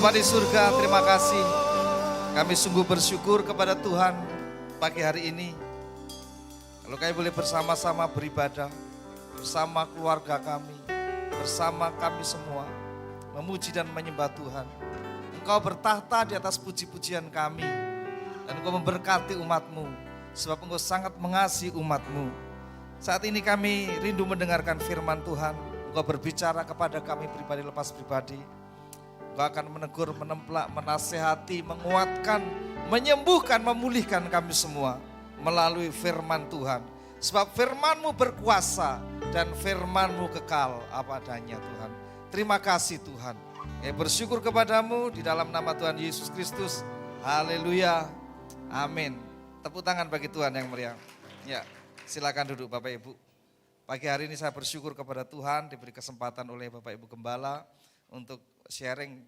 Bapa di surga, terima kasih. Kami sungguh bersyukur kepada Tuhan pagi hari ini. Kalau kami boleh bersama-sama beribadah, bersama keluarga kami, bersama kami semua, memuji dan menyembah Tuhan. Engkau bertahta di atas puji-pujian kami, dan Engkau memberkati umat-Mu, sebab Engkau sangat mengasihi umat-Mu. Saat ini kami rindu mendengarkan firman Tuhan. Engkau berbicara kepada kami pribadi lepas pribadi. Engkau akan menegur, menemplak, menasehati, menguatkan, menyembuhkan, memulihkan kami semua melalui firman Tuhan. Sebab firman-Mu berkuasa dan firman-Mu kekal apa adanya Tuhan. Terima kasih Tuhan. Kami bersyukur kepadamu di dalam nama Tuhan Yesus Kristus. Haleluya. Amin. Tepuk tangan bagi Tuhan yang meriah. Ya, silakan duduk Bapak Ibu. Pagi hari ini saya bersyukur kepada Tuhan diberi kesempatan oleh Bapak Ibu Gembala untuk sharing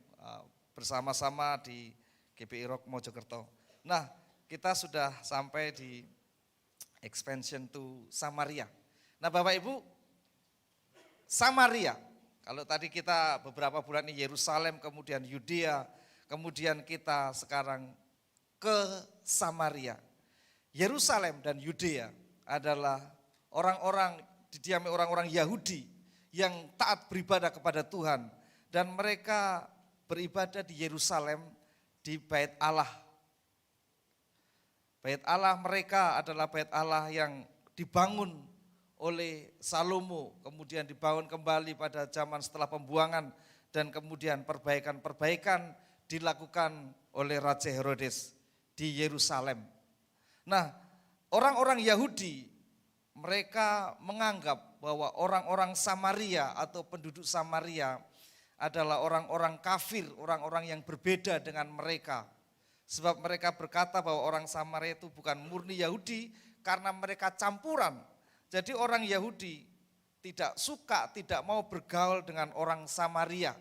bersama-sama di GPI Rock Mojokerto. Nah, kita sudah sampai di expansion to Samaria. Nah Bapak Ibu, Samaria, kalau tadi kita beberapa bulan ini Yerusalem, kemudian Yudea, kemudian kita sekarang ke Samaria. Yerusalem dan Yudea adalah orang-orang, didiami orang-orang Yahudi yang taat beribadah kepada Tuhan. Dan mereka beribadah di Yerusalem, di Bait Allah. Bait Allah mereka adalah Bait Allah yang dibangun oleh Salomo, kemudian dibangun kembali pada zaman setelah pembuangan, dan kemudian perbaikan-perbaikan dilakukan oleh Raja Herodes di Yerusalem. Nah, orang-orang Yahudi mereka menganggap bahwa orang-orang Samaria atau penduduk Samaria adalah orang-orang kafir, orang-orang yang berbeda dengan mereka. Sebab mereka berkata bahwa orang Samaria itu bukan murni Yahudi karena mereka campuran. Jadi orang Yahudi tidak suka, tidak mau bergaul dengan orang Samaria.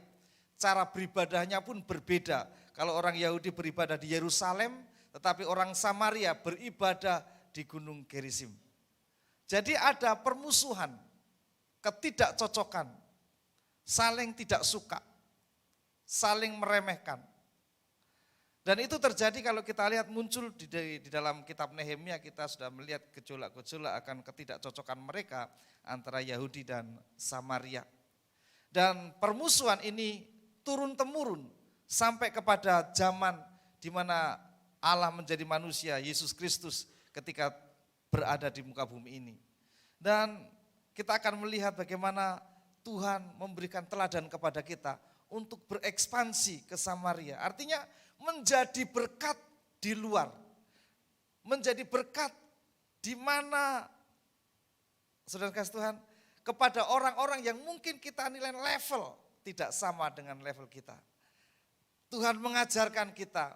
Cara beribadahnya pun berbeda. Kalau orang Yahudi beribadah di Yerusalem, tetapi orang Samaria beribadah di Gunung Gerizim. Jadi ada permusuhan, ketidakcocokan, saling tidak suka, saling meremehkan. Dan itu terjadi kalau kita lihat muncul di dalam kitab Nehemia, kita sudah melihat gejolak-gejolak akan ketidakcocokan mereka antara Yahudi dan Samaria. Dan permusuhan ini turun-temurun sampai kepada zaman di mana Allah menjadi manusia, Yesus Kristus ketika berada di muka bumi ini. Dan kita akan melihat bagaimana Tuhan memberikan teladan kepada kita untuk berekspansi ke Samaria. Artinya menjadi berkat di luar. Menjadi berkat di mana, saudara kasih Tuhan, kepada orang-orang yang mungkin kita nilai level tidak sama dengan level kita. Tuhan mengajarkan kita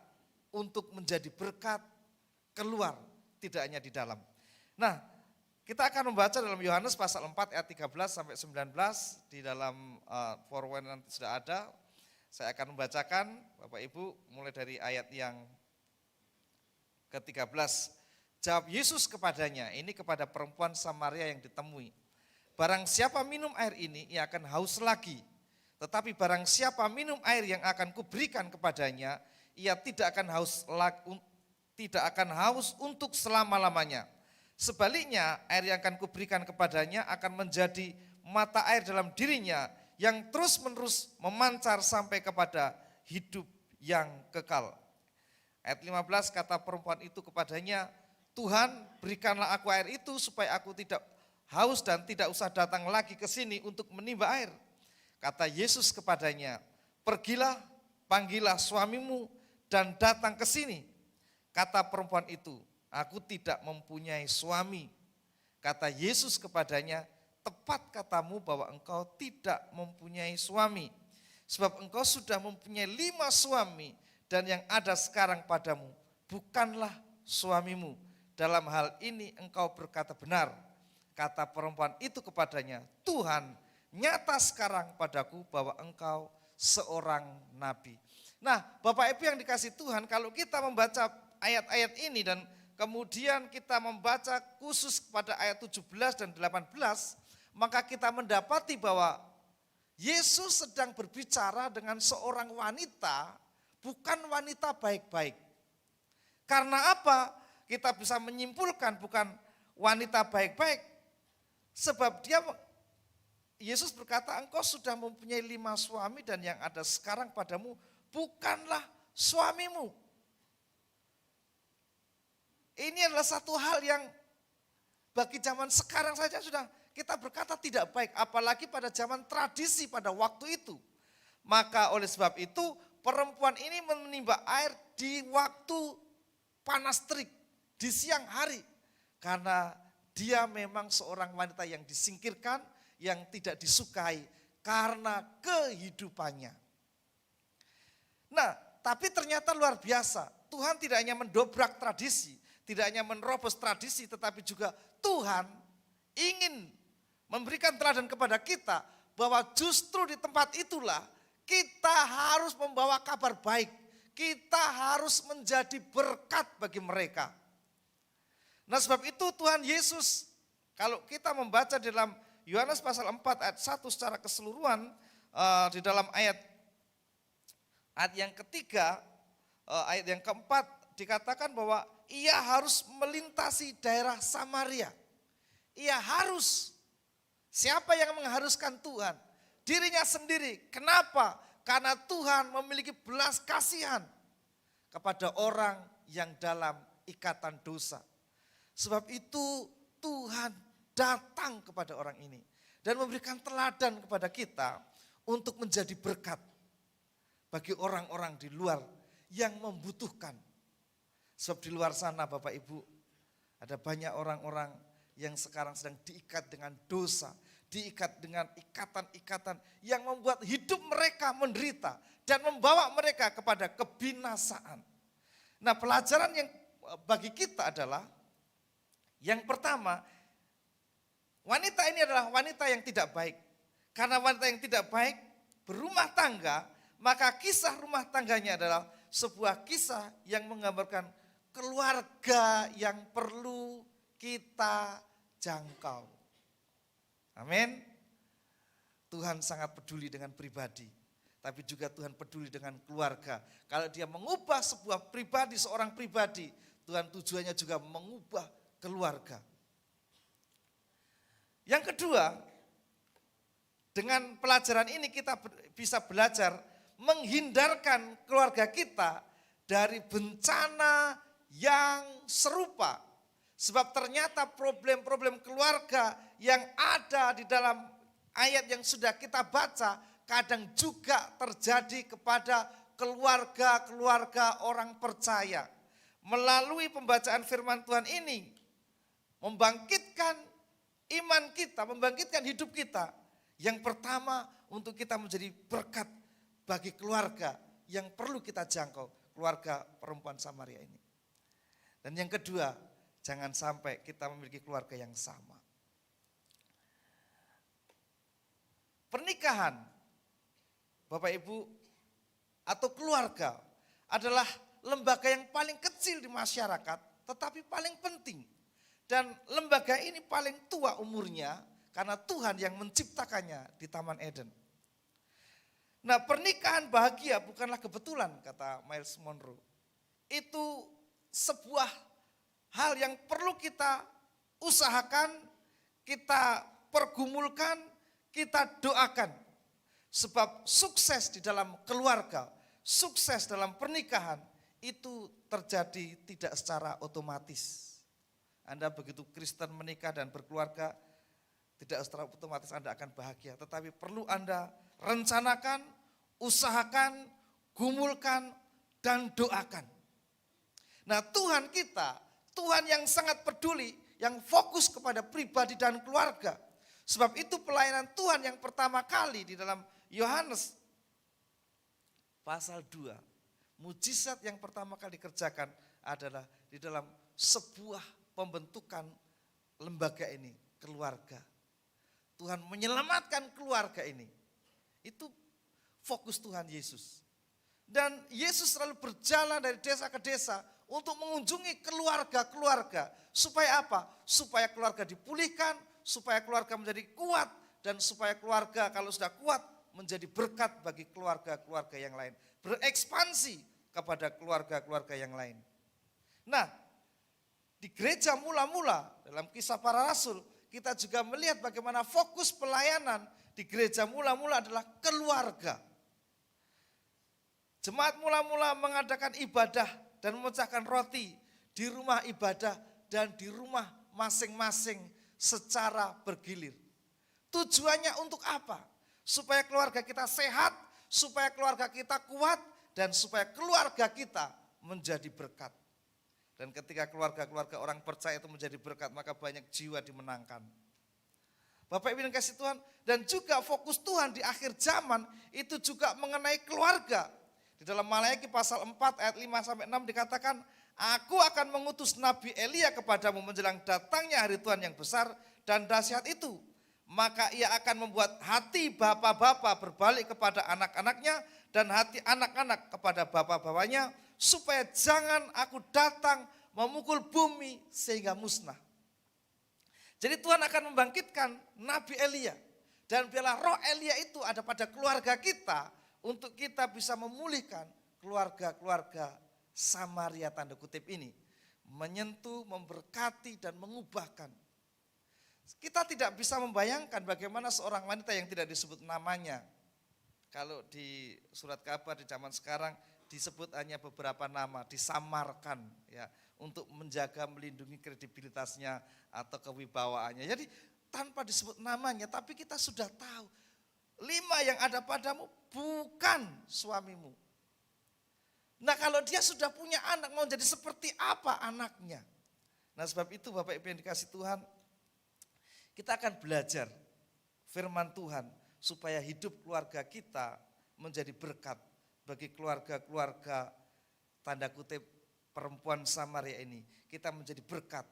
untuk menjadi berkat keluar, tidak hanya di dalam. Nah, kita akan membaca dalam Yohanes pasal 4 ayat 13 sampai 19 di dalam PowerPoint nanti sudah ada. Saya akan membacakan Bapak Ibu mulai dari ayat yang ke-13. Jawab Yesus kepadanya, ini kepada perempuan Samaria yang ditemui. Barang siapa minum air ini, ia akan haus lagi. Tetapi barang siapa minum air yang akan kuberikan kepadanya, ia tidak akan haus untuk selama-lamanya. Sebaliknya air yang akan kuberikan kepadanya akan menjadi mata air dalam dirinya yang terus-menerus memancar sampai kepada hidup yang kekal. Ayat 15 kata perempuan itu kepadanya, Tuhan berikanlah aku air itu supaya aku tidak haus dan tidak usah datang lagi ke sini untuk menimba air. Kata Yesus kepadanya, pergilah, panggillah suamimu dan datang ke sini. Kata perempuan itu, aku tidak mempunyai suami. Kata Yesus kepadanya, tepat katamu bahwa engkau tidak mempunyai suami. Sebab engkau sudah mempunyai 5 suami dan yang ada sekarang padamu bukanlah suamimu. Dalam hal ini engkau berkata benar. Kata perempuan itu kepadanya, Tuhan nyata sekarang padaku bahwa engkau seorang nabi. Nah Bapak Ibu yang dikasih Tuhan, kalau kita membaca ayat-ayat ini dan kemudian kita membaca khusus pada ayat 17 dan 18, maka kita mendapati bahwa Yesus sedang berbicara dengan seorang wanita bukan wanita baik-baik. Karena apa? Kita bisa menyimpulkan bukan wanita baik-baik. Sebab Yesus berkata, engkau sudah mempunyai 5 suami dan yang ada sekarang padamu bukanlah suamimu. Ini adalah satu hal yang bagi zaman sekarang saja sudah kita berkata tidak baik. Apalagi pada zaman tradisi pada waktu itu. Maka oleh sebab itu perempuan ini menimba air di waktu panas terik, di siang hari. Karena dia memang seorang wanita yang disingkirkan, yang tidak disukai karena kehidupannya. Nah, tapi ternyata luar biasa. Tuhan tidak hanya mendobrak tradisi, tidak hanya menerobos tradisi, tetapi juga Tuhan ingin memberikan teladan kepada kita bahwa justru di tempat itulah kita harus membawa kabar baik. Kita harus menjadi berkat bagi mereka. Nah sebab itu Tuhan Yesus, kalau kita membaca di dalam Yohanes pasal 4 ayat 1 secara keseluruhan, di dalam ayat yang ketiga, ayat yang keempat dikatakan bahwa ia harus melintasi daerah Samaria. Ia harus. Siapa yang mengharuskan Tuhan? Dirinya sendiri. Kenapa? Karena Tuhan memiliki belas kasihan kepada orang yang dalam ikatan dosa. Sebab itu Tuhan datang kepada orang ini dan memberikan teladan kepada kita untuk menjadi berkat bagi orang-orang di luar yang membutuhkan. Sebab di luar sana Bapak Ibu ada banyak orang-orang yang sekarang sedang diikat dengan dosa, diikat dengan ikatan-ikatan yang membuat hidup mereka menderita dan membawa mereka kepada kebinasaan. Nah, pelajaran yang bagi kita adalah yang pertama, wanita ini adalah wanita yang tidak baik. Karena wanita yang tidak baik berumah tangga, maka kisah rumah tangganya adalah sebuah kisah yang menggambarkan keluarga yang perlu kita jangkau. Amin. Tuhan sangat peduli dengan pribadi, tapi juga Tuhan peduli dengan keluarga. Kalau dia mengubah sebuah pribadi, seorang pribadi, Tuhan tujuannya juga mengubah keluarga. Yang kedua, dengan pelajaran ini kita bisa belajar menghindarkan keluarga kita dari bencana yang serupa. Sebab ternyata problem-problem keluarga yang ada di dalam ayat yang sudah kita baca kadang juga terjadi kepada keluarga-keluarga orang percaya. Melalui pembacaan firman Tuhan ini membangkitkan iman kita, membangkitkan hidup kita. Yang pertama untuk kita menjadi berkat bagi keluarga yang perlu kita jangkau, keluarga perempuan Samaria ini. Dan yang kedua, jangan sampai kita memiliki keluarga yang sama. Pernikahan, Bapak Ibu, atau keluarga adalah lembaga yang paling kecil di masyarakat, tetapi paling penting. Dan lembaga ini paling tua umurnya karena Tuhan yang menciptakannya di Taman Eden. Nah, pernikahan bahagia bukanlah kebetulan, kata Myles Munroe. Itu sebuah hal yang perlu kita usahakan, kita pergumulkan, kita doakan. Sebab sukses di dalam keluarga, sukses dalam pernikahan itu terjadi tidak secara otomatis. Anda begitu Kristen menikah dan berkeluarga, tidak secara otomatis Anda akan bahagia. Tetapi perlu Anda rencanakan, usahakan, gumulkan, dan doakan. Nah Tuhan kita, Tuhan yang sangat peduli, yang fokus kepada pribadi dan keluarga. Sebab itu pelayanan Tuhan yang pertama kali di dalam Yohanes pasal 2. Mujizat yang pertama kali dikerjakan adalah di dalam sebuah pembentukan lembaga ini, keluarga. Tuhan menyelamatkan keluarga ini. Itu fokus Tuhan Yesus. Dan Yesus selalu berjalan dari desa ke desa untuk mengunjungi keluarga-keluarga. Supaya apa? Supaya keluarga dipulihkan, supaya keluarga menjadi kuat, dan supaya keluarga kalau sudah kuat menjadi berkat bagi keluarga-keluarga yang lain. Berekspansi kepada keluarga-keluarga yang lain. Nah, di gereja mula-mula dalam Kisah Para Rasul, kita juga melihat bagaimana fokus pelayanan di gereja mula-mula adalah keluarga. Jemaat mula-mula mengadakan ibadah dan memecahkan roti di rumah ibadah dan di rumah masing-masing secara bergilir. Tujuannya untuk apa? Supaya keluarga kita sehat, supaya keluarga kita kuat, dan supaya keluarga kita menjadi berkat. Dan ketika keluarga-keluarga orang percaya itu menjadi berkat, maka banyak jiwa dimenangkan. Bapak Ibu yang kasih Tuhan, dan juga fokus Tuhan di akhir zaman itu juga mengenai keluarga. Di dalam Maleakhi pasal 4 ayat 5-6 dikatakan, Aku akan mengutus Nabi Elia kepadamu menjelang datangnya hari Tuhan yang besar dan dahsyat itu. Maka ia akan membuat hati bapak-bapak berbalik kepada anak-anaknya dan hati anak-anak kepada bapak-bapaknya, supaya jangan aku datang memukul bumi sehingga musnah. Jadi Tuhan akan membangkitkan Nabi Elia. Dan biarlah roh Elia itu ada pada keluarga kita, untuk kita bisa memulihkan keluarga-keluarga Samaria tanda kutip ini. Menyentuh, memberkati dan mengubahkan. Kita tidak bisa membayangkan bagaimana seorang wanita yang tidak disebut namanya. Kalau di surat kabar di zaman sekarang disebut hanya beberapa nama, disamarkan ya, untuk menjaga melindungi kredibilitasnya atau kewibawaannya. Jadi tanpa disebut namanya, tapi kita sudah tahu 5 yang ada padamu bukan suamimu. Nah kalau dia sudah punya anak, mau jadi seperti apa anaknya? Nah sebab itu Bapak Ibu yang dikasih Tuhan, kita akan belajar firman Tuhan supaya hidup keluarga kita menjadi berkat bagi keluarga-keluarga tanda kutip perempuan Samaria ini. Kita menjadi berkat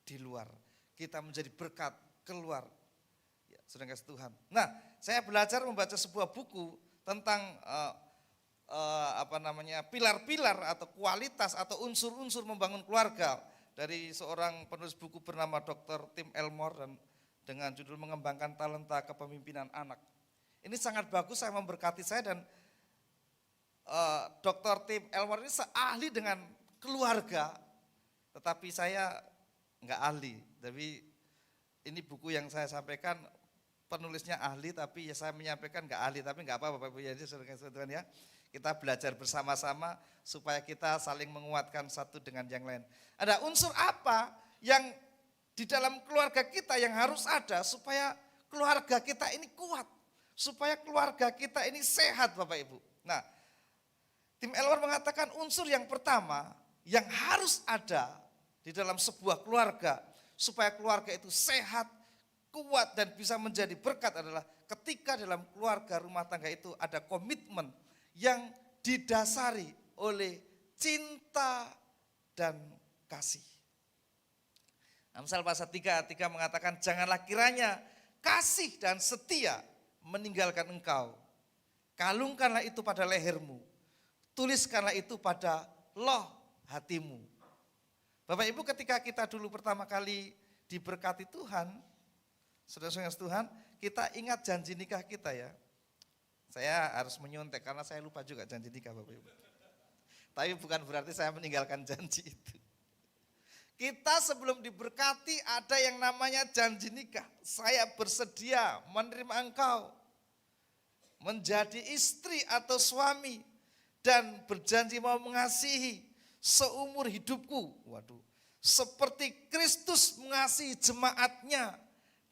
di luar, kita menjadi berkat keluar. Ya, sudah kasih Tuhan. Nah, saya belajar membaca sebuah buku tentang pilar-pilar atau kualitas atau unsur-unsur membangun keluarga dari seorang penulis buku bernama Dr. Tim Elmore dan dengan judul Mengembangkan Talenta Kepemimpinan Anak. Ini sangat bagus, saya memberkati saya dan Dr. Tim Elmore ini seahli dengan keluarga, tetapi saya enggak ahli. Tapi ini buku yang saya sampaikan penulisnya ahli, tapi ya saya menyampaikan enggak ahli, tapi enggak apa-apa Bapak Ibu ya. Kita belajar bersama-sama supaya kita saling menguatkan satu dengan yang lain. Ada unsur apa yang di dalam keluarga kita yang harus ada supaya keluarga kita ini kuat, supaya keluarga kita ini sehat Bapak Ibu. Nah, Tim Elmore mengatakan unsur yang pertama yang harus ada di dalam sebuah keluarga supaya keluarga itu sehat, kuat dan bisa menjadi berkat adalah ketika dalam keluarga rumah tangga itu ada komitmen yang didasari oleh cinta dan kasih. Amsal pasal 3 mengatakan, janganlah kiranya kasih dan setia meninggalkan engkau. Kalungkanlah itu pada lehermu, tuliskanlah itu pada loh hatimu. Bapak Ibu, ketika kita dulu pertama kali diberkati Tuhan, saudara-saudara Tuhan, kita ingat janji nikah kita ya. Saya harus menyontek karena saya lupa juga janji nikah Bapak Ibu. Tapi bukan berarti saya meninggalkan janji itu. Kita sebelum diberkati ada yang namanya janji nikah. Saya bersedia menerima engkau menjadi istri atau suami dan berjanji mau mengasihi seumur hidupku. Waduh, seperti Kristus mengasihi jemaatnya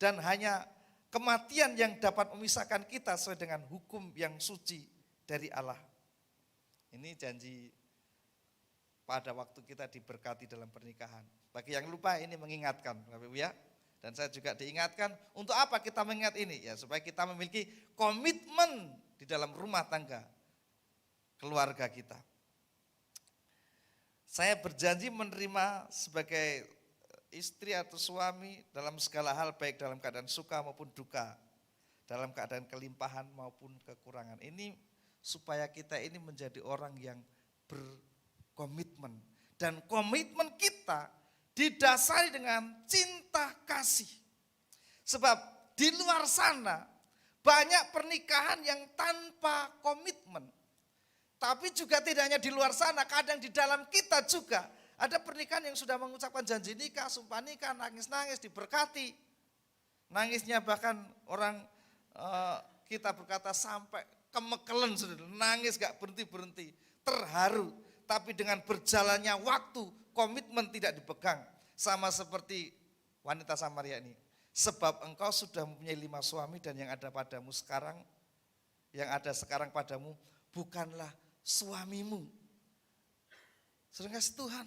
dan hanya kematian yang dapat memisahkan kita sesuai dengan hukum yang suci dari Allah. Ini janji pada waktu kita diberkati dalam pernikahan. Bagi yang lupa ini mengingatkan Bapak Ibu ya. Dan saya juga diingatkan untuk apa kita mengingat ini? Ya supaya kita memiliki komitmen di dalam rumah tangga keluarga kita. Saya berjanji menerima sebagai istri atau suami dalam segala hal, baik dalam keadaan suka maupun duka, dalam keadaan kelimpahan maupun kekurangan. Ini supaya kita ini menjadi orang yang berkomitmen. Dan komitmen kita didasari dengan cinta kasih. Sebab di luar sana Banyak pernikahan yang tanpa komitmen. Tapi juga tidak hanya di luar sana, kadang di dalam kita juga. Ada pernikahan yang sudah mengucapkan janji nikah, sumpah nikah, nangis-nangis, diberkati. Nangisnya bahkan orang kita berkata sampai kemekelen, nangis gak berhenti-berhenti. Terharu, tapi dengan berjalannya waktu, komitmen tidak dipegang. Sama seperti wanita Samaria ini. Sebab engkau sudah mempunyai 5 suami dan yang ada padamu sekarang, yang ada sekarang padamu bukanlah suamimu. Saudara kasih Tuhan,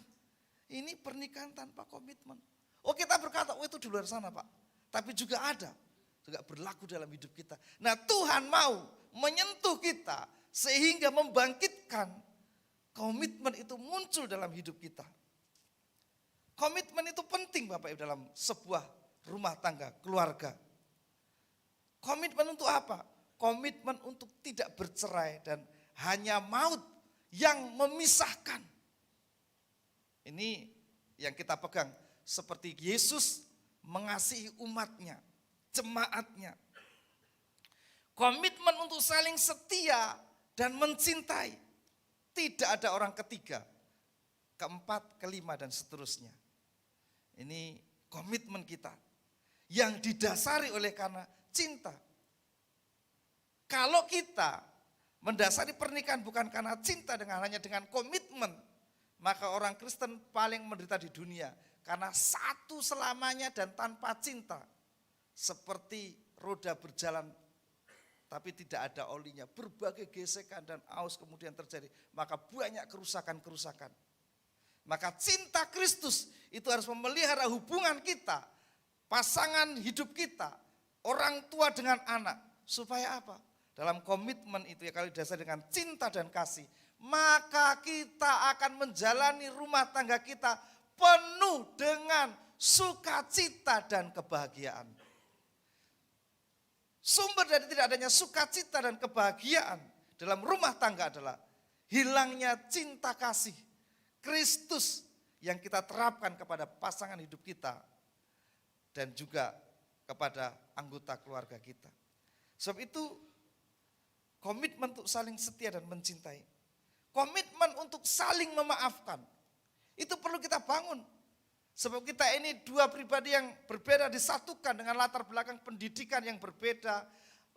ini pernikahan tanpa komitmen. Oh kita berkata, oh itu di luar sana Pak. Tapi juga ada, juga berlaku dalam hidup kita. Nah Tuhan mau menyentuh kita sehingga membangkitkan komitmen itu muncul dalam hidup kita. Komitmen itu penting Bapak Ibu dalam sebuah rumah tangga, keluarga. Komitmen untuk apa? Komitmen untuk tidak bercerai dan hanya maut yang memisahkan. Ini yang kita pegang. Seperti Yesus mengasihi umatnya, jemaatnya. Komitmen untuk saling setia dan mencintai. Tidak ada orang ketiga, keempat, kelima dan seterusnya. Ini komitmen kita yang didasari oleh karena cinta. Kalau kita mendasari pernikahan bukan karena cinta hanya dengan komitmen, maka orang Kristen paling menderita di dunia. Karena satu selamanya dan tanpa cinta. Seperti roda berjalan tapi tidak ada olinya. Berbagai gesekan dan aus kemudian terjadi. Maka banyak kerusakan-kerusakan. Maka cinta Kristus itu harus memelihara hubungan kita, pasangan hidup kita, orang tua dengan anak. Supaya apa? Dalam komitmen itu ya kalau didasarkan dengan cinta dan kasih, maka kita akan menjalani rumah tangga kita penuh dengan sukacita dan kebahagiaan. Sumber dari tidak adanya sukacita dan kebahagiaan dalam rumah tangga adalah hilangnya cinta kasih Kristus yang kita terapkan kepada pasangan hidup kita dan juga kepada anggota keluarga kita. Sebab itu komitmen untuk saling setia dan mencintai. Komitmen untuk saling memaafkan. Itu perlu kita bangun. Sebab kita ini dua pribadi yang berbeda disatukan dengan latar belakang pendidikan yang berbeda,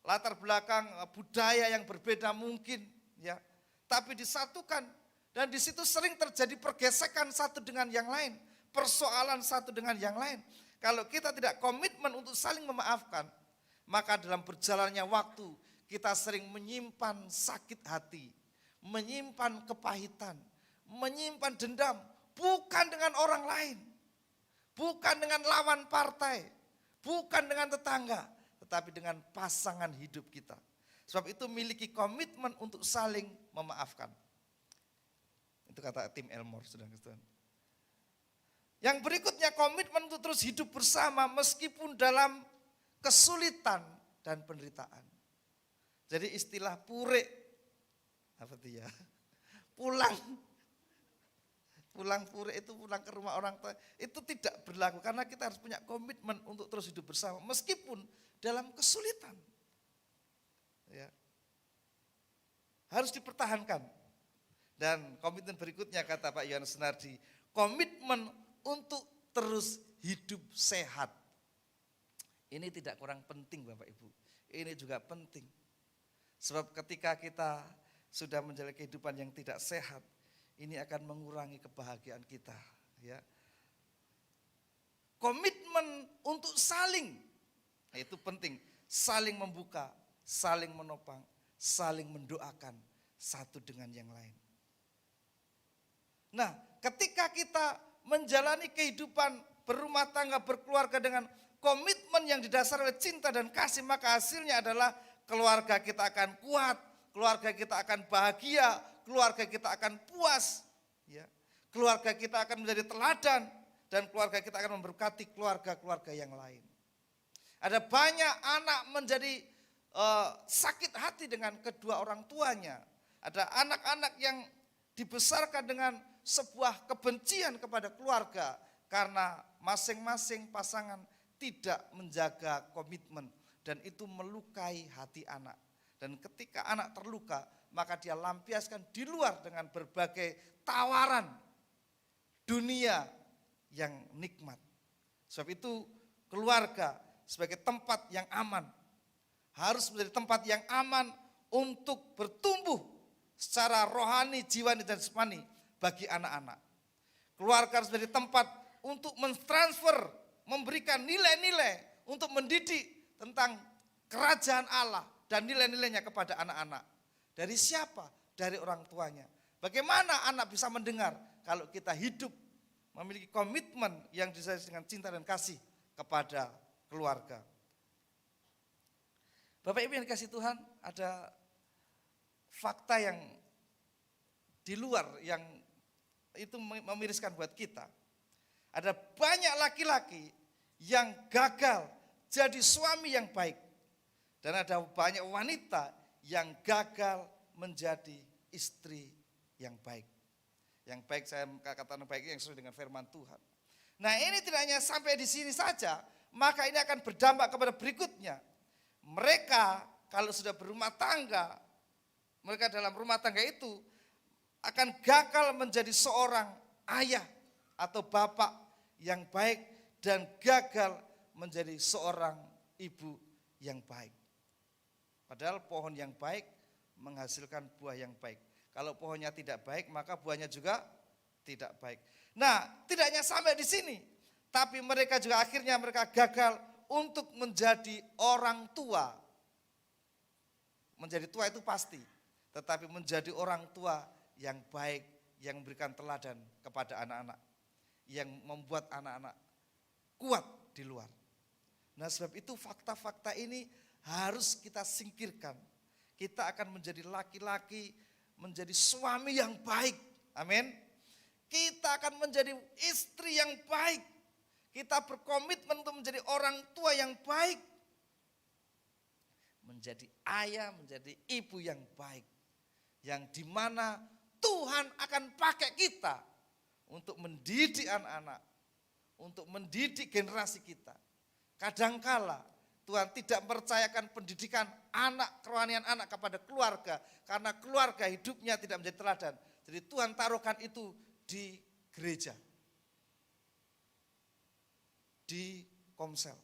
latar belakang budaya yang berbeda mungkin, ya. Tapi disatukan dan di situ sering terjadi pergesekan satu dengan yang lain, persoalan satu dengan yang lain. Kalau kita tidak komitmen untuk saling memaafkan, maka dalam berjalannya waktu kita sering menyimpan sakit hati, menyimpan kepahitan, menyimpan dendam, bukan dengan orang lain, bukan dengan lawan partai, bukan dengan tetangga, tetapi dengan pasangan hidup kita. Sebab itu miliki komitmen untuk saling memaafkan. Itu kata tim Elmore, saudara-saudara. Yang berikutnya komitmen untuk terus hidup bersama meskipun dalam kesulitan dan penderitaan. Jadi istilah pure, apa itu ya? Pulang pure itu pulang ke rumah orang tua, itu tidak berlaku karena kita harus punya komitmen untuk terus hidup bersama meskipun dalam kesulitan. Ya. Harus dipertahankan. Dan komitmen berikutnya kata Pak Yohanes Sunardi, komitmen untuk terus hidup sehat. Ini tidak kurang penting Bapak Ibu, ini juga penting. Sebab ketika kita sudah menjalani kehidupan yang tidak sehat, ini akan mengurangi kebahagiaan kita. Ya. Komitmen untuk saling, itu penting, saling membuka, saling menopang, saling mendoakan satu dengan yang lain. Nah, ketika kita menjalani kehidupan berumah tangga, berkeluarga dengan komitmen yang didasari oleh cinta dan kasih, maka hasilnya adalah keluarga kita akan kuat, keluarga kita akan bahagia, keluarga kita akan puas, ya. Keluarga kita akan menjadi teladan dan keluarga kita akan memberkati keluarga-keluarga yang lain. Ada banyak anak menjadi sakit hati dengan kedua orang tuanya. Ada anak-anak yang dibesarkan dengan sebuah kebencian kepada keluarga karena masing-masing pasangan tidak menjaga komitmen, dan itu melukai hati anak. Dan ketika anak terluka, maka dia lampiaskan di luar dengan berbagai tawaran dunia yang nikmat. Sebab itu keluarga sebagai tempat yang aman harus menjadi tempat yang aman untuk bertumbuh secara rohani, jiwani, dan jasmani bagi anak-anak. Keluarga harus menjadi tempat untuk mentransfer, memberikan nilai-nilai untuk mendidik tentang kerajaan Allah dan nilai-nilainya kepada anak-anak. Dari siapa? Dari orang tuanya. Bagaimana anak bisa mendengar kalau kita hidup memiliki komitmen yang disertai dengan cinta dan kasih kepada keluarga. Bapak Ibu yang dikasihi Tuhan, ada fakta yang di luar yang itu memiriskan buat kita. Ada banyak laki-laki yang gagal jadi suami yang baik. Dan ada banyak wanita yang gagal menjadi istri yang baik. Yang baik, saya katakan baik yang sesuai dengan firman Tuhan. Nah, ini tidak hanya sampai di sini saja, maka ini akan berdampak kepada berikutnya. Mereka kalau sudah berumah tangga, mereka dalam rumah tangga itu akan gagal menjadi seorang ayah atau bapak yang baik dan gagal menjadi seorang ibu yang baik. Padahal pohon yang baik menghasilkan buah yang baik. Kalau pohonnya tidak baik, maka buahnya juga tidak baik. Nah, tidak hanya sampai di sini, tapi mereka juga akhirnya mereka gagal untuk menjadi orang tua. Menjadi tua itu pasti, tetapi menjadi orang tua yang baik, yang memberikan teladan kepada anak-anak, yang membuat anak-anak kuat di luar. Nah, sebab itu fakta-fakta ini harus kita singkirkan. Kita akan menjadi laki-laki, menjadi suami yang baik. Amin. Kita akan menjadi istri yang baik. Kita berkomitmen untuk menjadi orang tua yang baik. Menjadi ayah, menjadi ibu yang baik. Yang dimana Tuhan akan pakai kita untuk mendidik anak-anak. Untuk mendidik generasi kita. Kadangkala Tuhan tidak mempercayakan pendidikan anak, kerohanian anak kepada keluarga. Karena keluarga hidupnya tidak menjadi teladan. Jadi Tuhan taruhkan itu di gereja. Di komsel.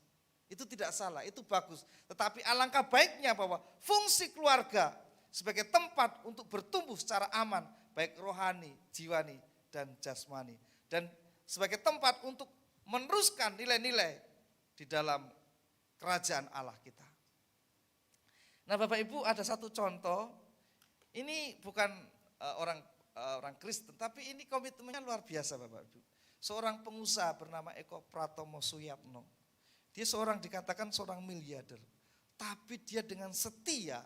Itu tidak salah, itu bagus. Tetapi alangkah baiknya bahwa fungsi keluarga sebagai tempat untuk bertumbuh secara aman. Baik rohani, jiwani, dan jasmani. Dan sebagai tempat untuk meneruskan nilai-nilai di dalam kerajaan Allah kita. Nah, Bapak Ibu, ada satu contoh. Ini bukan orang Kristen, tapi ini komitmennya luar biasa, Bapak Ibu. Seorang pengusaha bernama Eko Pratomo Suyatno. Dia dikatakan seorang miliarder, tapi dia dengan setia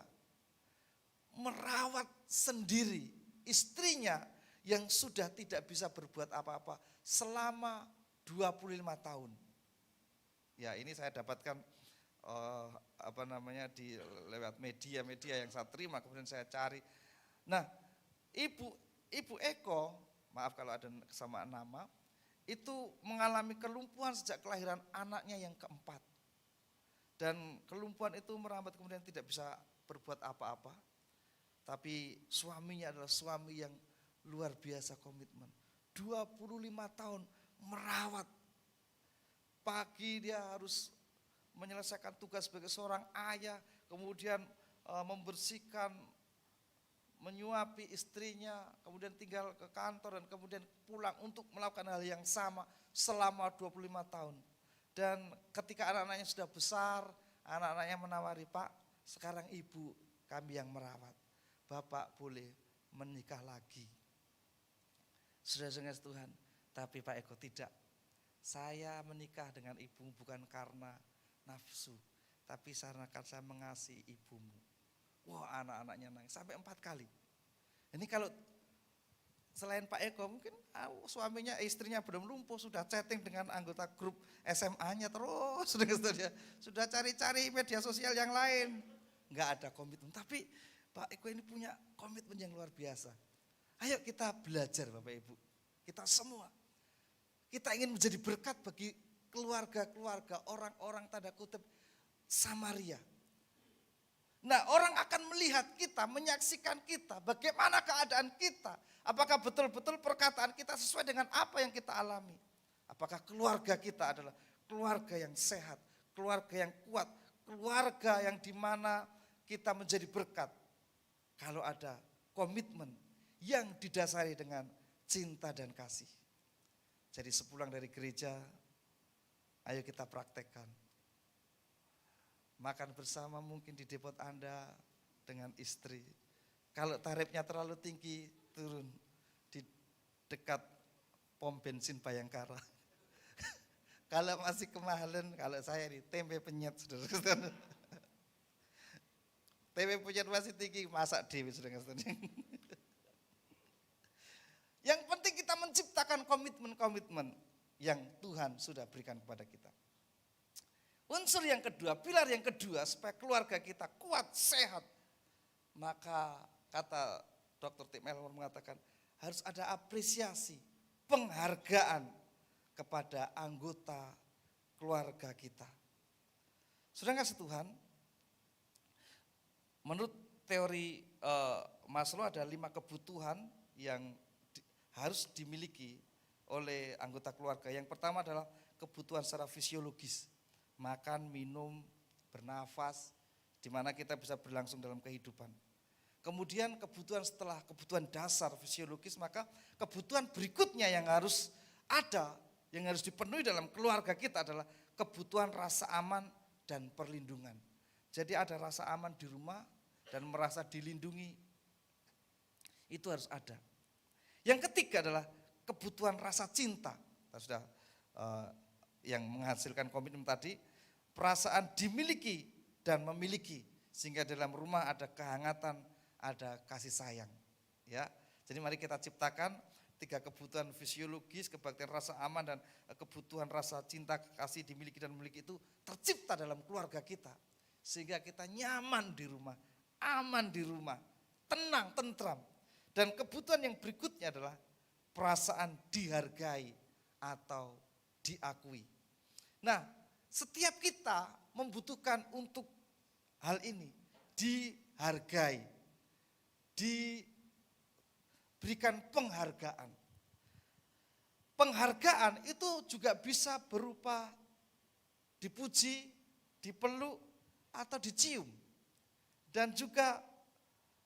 merawat sendiri istrinya yang sudah tidak bisa berbuat apa-apa selama 25 tahun. Ya, ini saya dapatkan di lewat media yang saya terima, kemudian saya cari. Nah, Ibu Eko, maaf kalau ada kesamaan nama, itu mengalami kelumpuhan sejak kelahiran anaknya yang keempat. Dan kelumpuhan itu merambat kemudian tidak bisa berbuat apa-apa. Tapi suaminya adalah suami yang luar biasa komitmen. 25 tahun merawat. Pagi dia harus menyelesaikan tugas sebagai seorang ayah, kemudian membersihkan, menyuapi istrinya, kemudian tinggal ke kantor dan kemudian pulang untuk melakukan hal yang sama selama 25 tahun. Dan ketika anak-anaknya sudah besar, anak-anaknya menawari, "Pak, sekarang ibu kami yang merawat. Bapak boleh menikah lagi." Saudara-saudara Tuhan, tapi Pak Eko tidak. "Saya menikah dengan ibumu bukan karena nafsu, tapi karena saya mengasihi ibumu." Wah, anak-anaknya nangis sampai 4 kali. Ini kalau selain Pak Eko, mungkin istrinya belum lumpuh, sudah chatting dengan anggota grup SMA-nya terus, sudah cari-cari media sosial yang lain. Enggak ada komitmen, tapi Pak Eko ini punya komitmen yang luar biasa. Ayo kita belajar Bapak Ibu, kita semua. Kita ingin menjadi berkat bagi keluarga-keluarga, orang-orang tanda kutip Samaria. Nah, orang akan melihat kita, menyaksikan kita, bagaimana keadaan kita. Apakah betul-betul perkataan kita sesuai dengan apa yang kita alami. Apakah keluarga kita adalah keluarga yang sehat, keluarga yang kuat, keluarga yang dimana kita menjadi berkat. Kalau ada komitmen yang didasari dengan cinta dan kasih. Jadi sepulang dari gereja, ayo kita praktekkan. Makan bersama mungkin di depot Anda dengan istri. Kalau tarifnya terlalu tinggi, turun di dekat pom bensin Bayangkara. Kalau masih kemahalan, kalau saya di tempe penyet, saudara-saudara. Tempe penyet masih tinggi, masak dewi, saudara-saudara. Yang penting kita menciptakan komitmen-komitmen yang Tuhan sudah berikan kepada kita. Unsur yang kedua, pilar yang kedua, supaya keluarga kita kuat, sehat. Maka kata Dr. Tim Elmore mengatakan, harus ada apresiasi, penghargaan kepada anggota keluarga kita. Saudara kasih Tuhan, menurut teori Maslow ada 5 kebutuhan yang harus dimiliki oleh anggota keluarga. Yang pertama adalah kebutuhan secara fisiologis. Makan, minum, bernafas, di mana kita bisa berlangsung dalam kehidupan. Kemudian kebutuhan setelah kebutuhan dasar fisiologis, maka kebutuhan berikutnya yang harus ada, yang harus dipenuhi dalam keluarga kita adalah kebutuhan rasa aman dan perlindungan. Jadi ada rasa aman di rumah dan merasa dilindungi, itu harus ada. Yang ketiga adalah kebutuhan rasa cinta. Kita sudah yang menghasilkan komitmen tadi, perasaan dimiliki dan memiliki, sehingga dalam rumah ada kehangatan, ada kasih sayang. Ya, jadi mari kita ciptakan 3 kebutuhan fisiologis, kebaktian rasa aman dan kebutuhan rasa cinta, kasih dimiliki dan memiliki itu tercipta dalam keluarga kita, sehingga kita nyaman di rumah, aman di rumah, tenang, tentram. Dan kebutuhan yang berikutnya adalah perasaan dihargai atau diakui. Nah, setiap kita membutuhkan untuk hal ini, dihargai, diberikan penghargaan. Penghargaan itu juga bisa berupa dipuji, dipeluk, atau dicium. Dan juga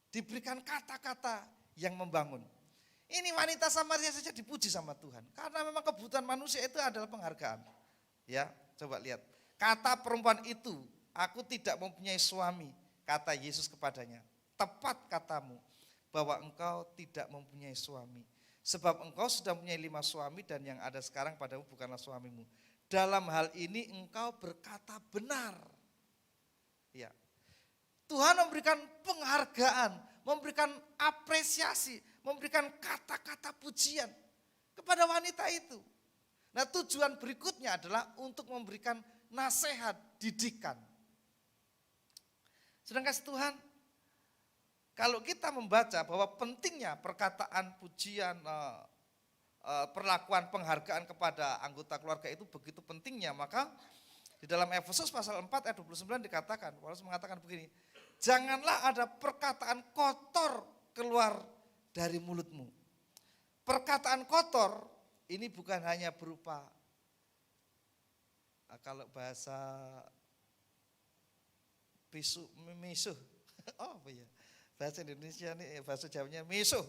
diberikan kata-kata yang membangun. Ini wanita Samaria saja dipuji sama Tuhan. Karena memang kebutuhan manusia itu adalah penghargaan. Ya, coba lihat. Kata perempuan itu, aku tidak mempunyai suami, kata Yesus kepadanya. Tepat katamu bahwa engkau tidak mempunyai suami. Sebab engkau sudah mempunyai 5 suami dan yang ada sekarang padamu bukanlah suamimu. Dalam hal ini engkau berkata benar. Ya. Tuhan memberikan penghargaan, memberikan apresiasi, memberikan kata-kata pujian kepada wanita itu. Nah, tujuan berikutnya adalah untuk memberikan nasihat, didikan. Sedangkan Tuhan, kalau kita membaca bahwa pentingnya perkataan pujian, perlakuan penghargaan kepada anggota keluarga itu begitu pentingnya, maka di dalam Efesus pasal 4 ayat 29 dikatakan, Paulus mengatakan begini, janganlah ada perkataan kotor keluar dari mulutmu. Perkataan kotor ini bukan hanya berupa, kalau bahasa misuh, oh apa ya, bahasa Indonesia nih, bahasa Jawanya misuh.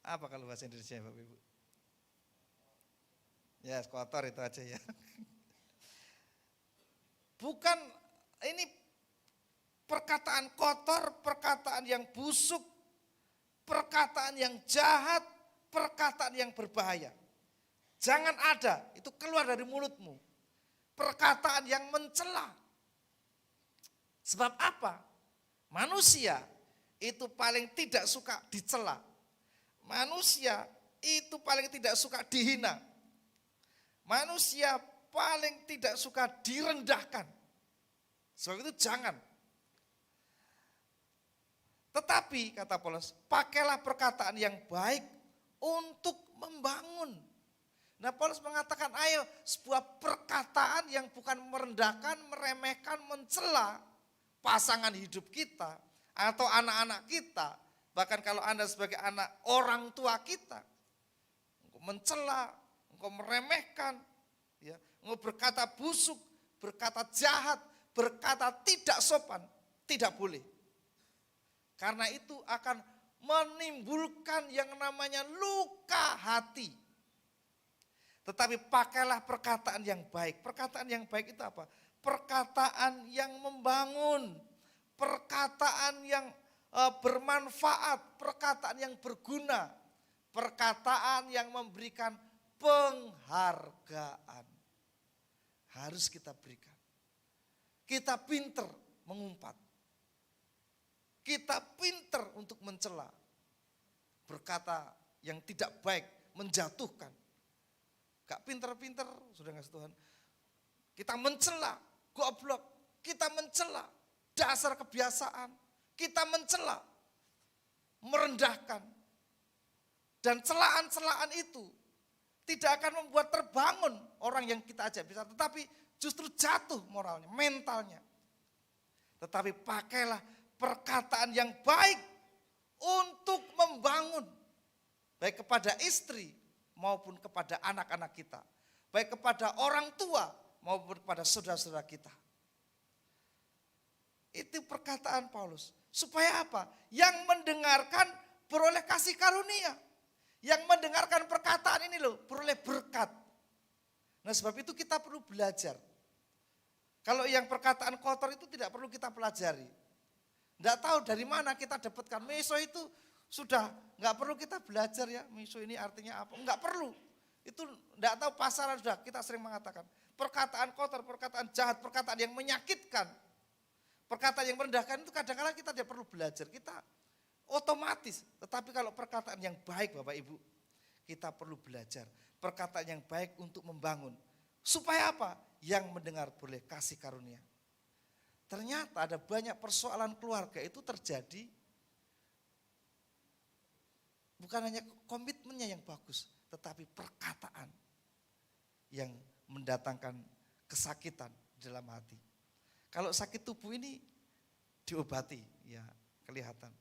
Apa kalau bahasa Indonesia Bapak Ibu? Ya kotor itu aja ya. Bukan, ini perkataan kotor, perkataan yang busuk, perkataan yang jahat, perkataan yang berbahaya. Jangan ada, itu keluar dari mulutmu. Perkataan yang mencela. Sebab apa? Manusia itu paling tidak suka dicela. Manusia itu paling tidak suka dihina. Manusia paling tidak suka direndahkan. Sebab itu jangan. Tetapi kata Paulus, pakailah perkataan yang baik untuk membangun. Nah, Paulus mengatakan, ayo sebuah perkataan yang bukan merendahkan, meremehkan, mencela pasangan hidup kita atau anak-anak kita, bahkan kalau Anda sebagai anak orang tua kita, engkau mencela, engkau meremehkan, ya, engkau berkata busuk, berkata jahat, berkata tidak sopan, tidak boleh. Karena itu akan menimbulkan yang namanya luka hati. Tetapi pakailah perkataan yang baik. Perkataan yang baik itu apa? Perkataan yang membangun, perkataan yang bermanfaat, perkataan yang berguna, perkataan yang memberikan penghargaan. Harus kita berikan. Kita pinter mengumpat. Kita pinter untuk mencela. Berkata yang tidak baik, menjatuhkan. Gak pinter-pinter, sudah ngasih Tuhan. Kita mencela, goblok. Kita mencela, dasar kebiasaan. Kita mencela, merendahkan. Dan celaan-celaan itu tidak akan membuat terbangun orang yang kita ajak bicara. Tetapi justru jatuh moralnya, mentalnya. Tetapi pakailah perkataan yang baik untuk membangun. Baik kepada istri maupun kepada anak-anak kita. Baik kepada orang tua maupun kepada saudara-saudara kita. Itu perkataan Paulus. Supaya apa? Yang mendengarkan beroleh kasih karunia. Yang mendengarkan perkataan ini loh, beroleh berkat. Nah sebab itu kita perlu belajar. Kalau yang perkataan kotor itu tidak perlu kita pelajari. Enggak tahu dari mana kita dapatkan. Meso itu sudah enggak perlu kita belajar ya. Meso ini artinya apa? Enggak perlu. Itu enggak tahu pasaran sudah kita sering mengatakan. Perkataan kotor, perkataan jahat, perkataan yang menyakitkan. Perkataan yang merendahkan itu kadang-kadang kita tidak perlu belajar. Kita otomatis. Tetapi kalau perkataan yang baik Bapak Ibu, kita perlu belajar. Perkataan yang baik untuk membangun. Supaya apa? Yang mendengar boleh kasih karunia. Ternyata ada banyak persoalan keluarga itu terjadi bukan hanya komitmennya yang bagus, tetapi perkataan yang mendatangkan kesakitan di dalam hati. Kalau sakit tubuh ini diobati, ya kelihatan.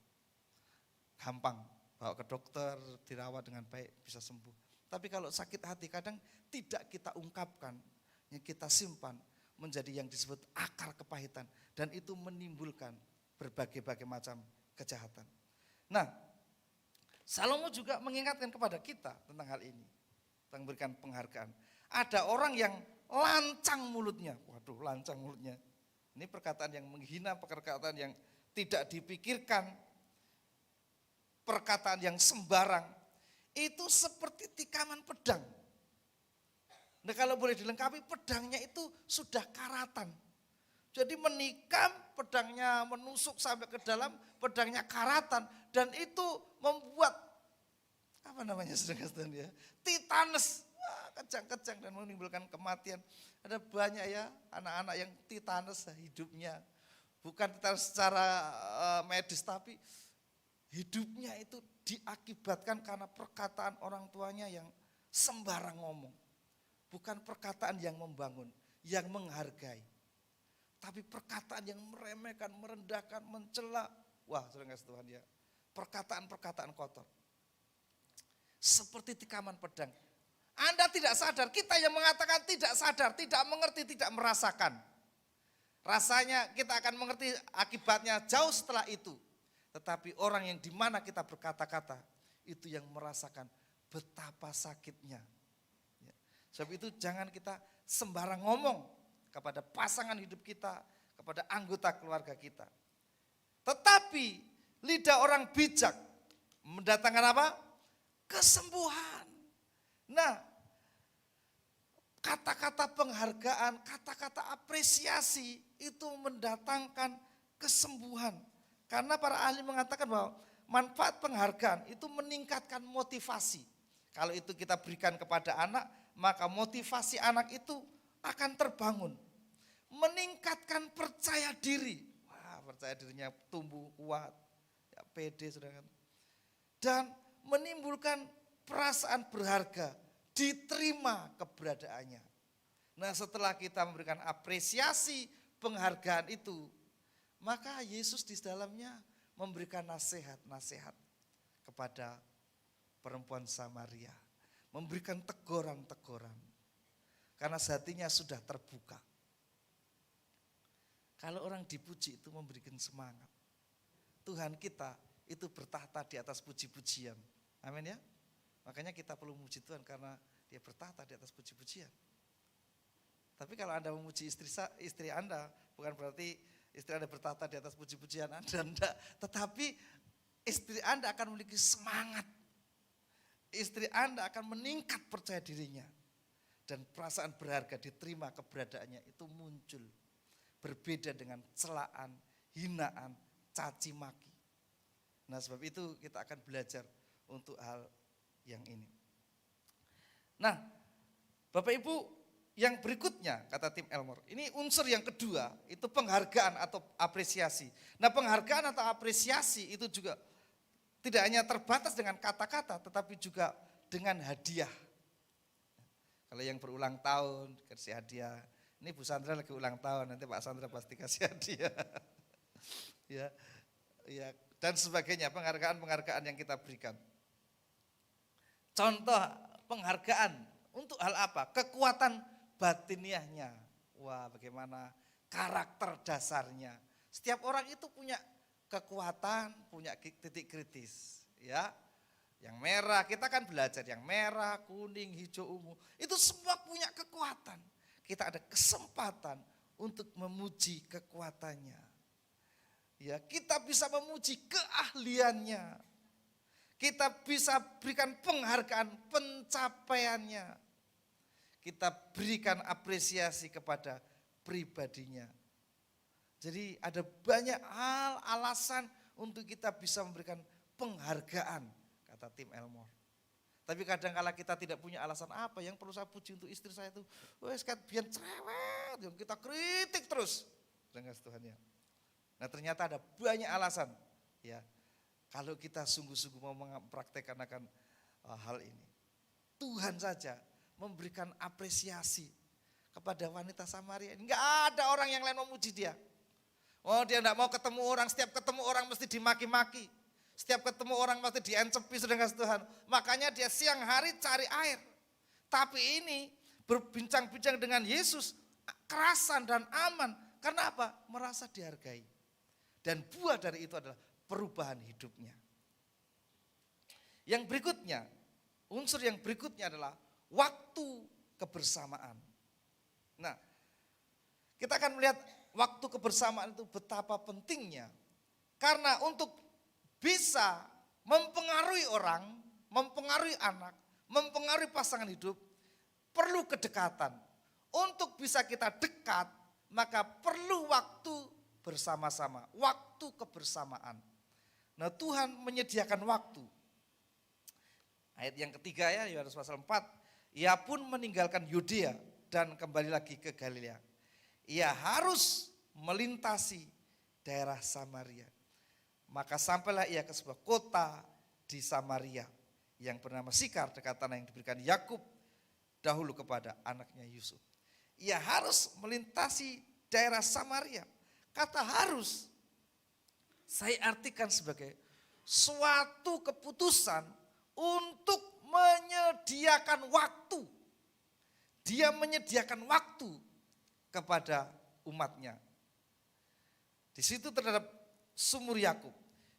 Gampang, bawa ke dokter, dirawat dengan baik, bisa sembuh. Tapi kalau sakit hati kadang tidak kita ungkapkan, yang kita simpan, menjadi yang disebut akar kepahitan. Dan itu menimbulkan berbagai-bagai macam kejahatan. Nah, Salomo juga mengingatkan kepada kita tentang hal ini. Tentang memberikan penghargaan. Ada orang yang lancang mulutnya. Waduh, lancang mulutnya. Ini perkataan yang menghina, perkataan yang tidak dipikirkan. Perkataan yang sembarang. Itu seperti tikaman pedang. Nah kalau boleh dilengkapi pedangnya itu sudah karatan. Jadi menikam pedangnya menusuk sampai ke dalam pedangnya karatan. Dan itu membuat apa namanya saudara-saudara ya, tetanus, kejang-kejang dan menimbulkan kematian. Ada banyak ya anak-anak yang tetanus hidupnya. Bukan tetanus secara medis tapi hidupnya itu diakibatkan karena perkataan orang tuanya yang sembarang ngomong. Bukan perkataan yang membangun, yang menghargai. Tapi perkataan yang meremehkan, merendahkan, mencela. Wah, saudara kasih Tuhan ya. Perkataan-perkataan kotor. Seperti tikaman pedang. Anda tidak sadar, kita yang mengatakan tidak sadar, tidak mengerti, tidak merasakan. Rasanya kita akan mengerti akibatnya jauh setelah itu. Tetapi orang yang dimana kita berkata-kata, itu yang merasakan betapa sakitnya. Sebab itu jangan kita sembarang ngomong kepada pasangan hidup kita, kepada anggota keluarga kita. Tetapi lidah orang bijak mendatangkan apa? Kesembuhan. Nah, kata-kata penghargaan, kata-kata apresiasi itu mendatangkan kesembuhan. Karena para ahli mengatakan bahwa manfaat penghargaan itu meningkatkan motivasi. Kalau itu kita berikan kepada anak, maka motivasi anak itu akan terbangun. Meningkatkan percaya diri. Wah, percaya dirinya tumbuh kuat. Ya, pede, saudara. Dan menimbulkan perasaan berharga. Diterima keberadaannya. Nah setelah kita memberikan apresiasi, penghargaan itu, maka Yesus di dalamnya memberikan nasihat-nasihat kepada perempuan Samaria. Memberikan teguran-teguran. Karena hatinya sudah terbuka. Kalau orang dipuji itu memberikan semangat. Tuhan kita itu bertahta di atas puji-pujian. Amin ya. Makanya kita perlu memuji Tuhan karena dia bertahta di atas puji-pujian. Tapi kalau Anda memuji istri Anda, bukan berarti istri Anda bertahta di atas puji-pujian Anda, enggak. Tetapi istri Anda akan memiliki semangat. Istri Anda akan meningkat percaya dirinya. Dan perasaan berharga diterima keberadaannya itu muncul. Berbeda dengan celaan, hinaan, caci maki. Nah sebab itu kita akan belajar untuk hal yang ini. Nah Bapak Ibu, yang berikutnya kata tim Elmore, ini unsur yang kedua itu penghargaan atau apresiasi. Nah penghargaan atau apresiasi itu juga tidak hanya terbatas dengan kata-kata tetapi juga dengan hadiah. Kalau yang berulang tahun kasih hadiah. Ini Bu Sandra lagi ulang tahun, nanti Pak Sandra pasti kasih hadiah. ya, dan sebagainya, penghargaan-penghargaan yang kita berikan. Contoh penghargaan untuk hal apa? Kekuatan batiniahnya. Wah, bagaimana karakter dasarnya. Setiap orang itu punya kekuatan, punya titik kritis, ya. Yang merah, kita kan belajar yang merah, kuning, hijau, ungu. Itu semua punya kekuatan. Kita ada kesempatan untuk memuji kekuatannya. Ya, kita bisa memuji keahliannya. Kita bisa berikan penghargaan pencapaiannya. Kita berikan apresiasi kepada pribadinya. Jadi ada banyak hal alasan untuk kita bisa memberikan penghargaan, kata tim Elmore. Tapi kadang-kala kita tidak punya alasan apa yang perlu saya puji untuk istri saya itu. Wes kan biar cerewet, yang kita kritik terus. Dengan Tuhan ya. Nah ternyata ada banyak alasan ya. Kalau kita sungguh-sungguh mau mempraktekkan akan hal ini. Tuhan saja memberikan apresiasi kepada wanita Samaria. Enggak ada orang yang lain memuji dia. Oh dia enggak mau ketemu orang, setiap ketemu orang mesti dimaki-maki. Setiap ketemu orang pasti diencepi sudah kasih Tuhan. Makanya dia siang hari cari air. Tapi ini berbincang-bincang dengan Yesus kerasan dan aman. Karena apa? Merasa dihargai. Dan buah dari itu adalah perubahan hidupnya. Yang berikutnya, unsur yang berikutnya adalah waktu kebersamaan. Nah, kita akan melihat waktu kebersamaan itu betapa pentingnya. Karena untuk bisa mempengaruhi orang, mempengaruhi anak, mempengaruhi pasangan hidup, perlu kedekatan. Untuk bisa kita dekat, maka perlu waktu bersama-sama, waktu kebersamaan. Nah Tuhan menyediakan waktu. Ayat yang ketiga ya, Yohanes pasal 4, ia pun meninggalkan Yudea dan kembali lagi ke Galilea. Ia harus melintasi daerah Samaria. Maka sampailah ia ke sebuah kota di Samaria yang bernama Sikar, dekat tanah yang diberikan Yakub dahulu kepada anaknya Yusuf. Ia harus melintasi daerah Samaria. Kata harus, saya artikan sebagai suatu keputusan untuk menyediakan waktu. Dia menyediakan waktu kepada umatnya. Di situ terhadap sumur Yakub.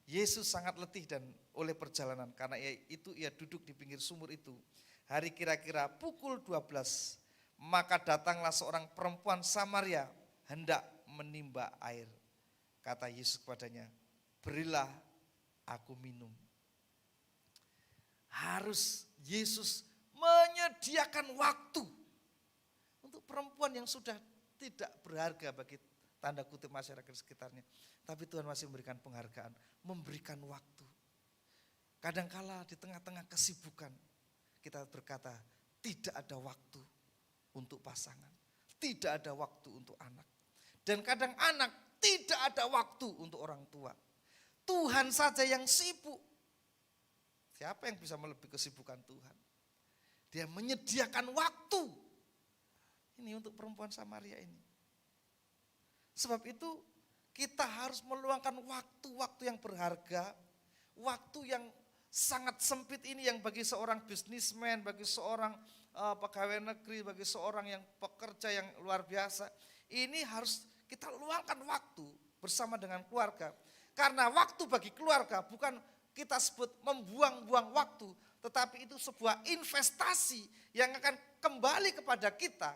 Yesus sangat letih dan oleh perjalanan karena ia duduk di pinggir sumur itu. Hari kira-kira pukul 12, maka datanglah seorang perempuan Samaria hendak menimba air. Kata Yesus kepadanya, berilah aku minum. Harus Yesus menyediakan waktu untuk perempuan yang sudah tidak berharga bagi tanda kutip masyarakat sekitarnya. Tapi Tuhan masih memberikan penghargaan, memberikan waktu. Kadangkala di tengah-tengah kesibukan kita berkata tidak ada waktu untuk pasangan, tidak ada waktu untuk anak. Dan kadang anak tidak ada waktu untuk orang tua. Tuhan saja yang sibuk. Siapa yang bisa melebihi kesibukan Tuhan? Dia menyediakan waktu. Ini untuk perempuan Samaria ini. Sebab itu kita harus meluangkan waktu-waktu yang berharga, waktu yang sangat sempit ini yang bagi seorang bisnismen, bagi seorang pegawai negeri, bagi seorang yang pekerja yang luar biasa. Ini harus kita luangkan waktu bersama dengan keluarga. Karena waktu bagi keluarga bukan kita sebut membuang-buang waktu, tetapi itu sebuah investasi yang akan kembali kepada kita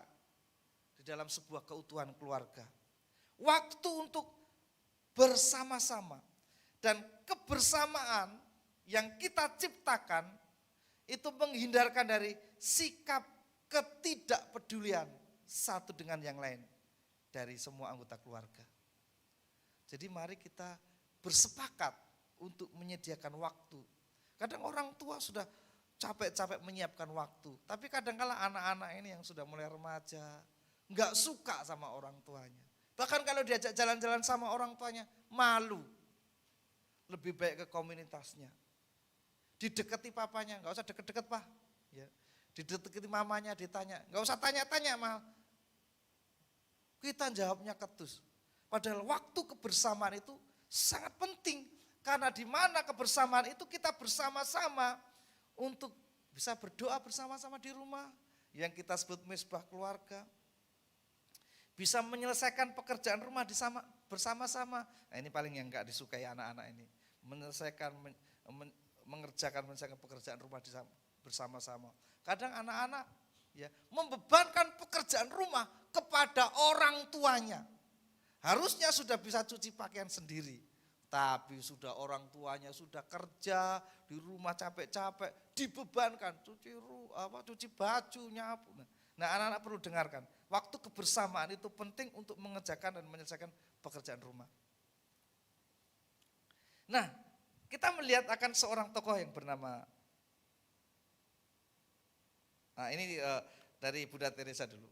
di dalam sebuah keutuhan keluarga. Waktu untuk bersama-sama dan kebersamaan yang kita ciptakan itu menghindarkan dari sikap ketidakpedulian satu dengan yang lain dari semua anggota keluarga. Jadi mari kita bersepakat untuk menyediakan waktu. Kadang orang tua sudah capek-capek menyiapkan waktu, tapi kadang-kala anak-anak ini yang sudah mulai remaja, enggak suka sama orang tuanya. Bahkan kalau diajak jalan-jalan sama orang tuanya, malu. Lebih baik ke komunitasnya. Didekati papanya, enggak usah deket-deket Pak. Ya. Didekati mamanya, ditanya, enggak usah tanya-tanya mal. Kita jawabnya ketus. Padahal waktu kebersamaan itu sangat penting. Karena di mana kebersamaan itu kita bersama-sama untuk bisa berdoa bersama-sama di rumah. Yang kita sebut misbah keluarga. Bisa menyelesaikan pekerjaan rumah bersama-sama. Nah ini paling yang enggak disukai anak-anak ini. Mengerjakan pekerjaan rumah bersama-sama. Kadang anak-anak ya membebankan pekerjaan rumah kepada orang tuanya. Harusnya sudah bisa cuci pakaian sendiri. Tapi sudah orang tuanya sudah kerja di rumah capek-capek, dibebankan cuci baju, nyapu. Nah, anak-anak perlu dengarkan, waktu kebersamaan itu penting untuk mengerjakan dan menyelesaikan pekerjaan rumah. Nah, kita melihat akan seorang tokoh yang bernama, ini dari Bunda Teresa dulu.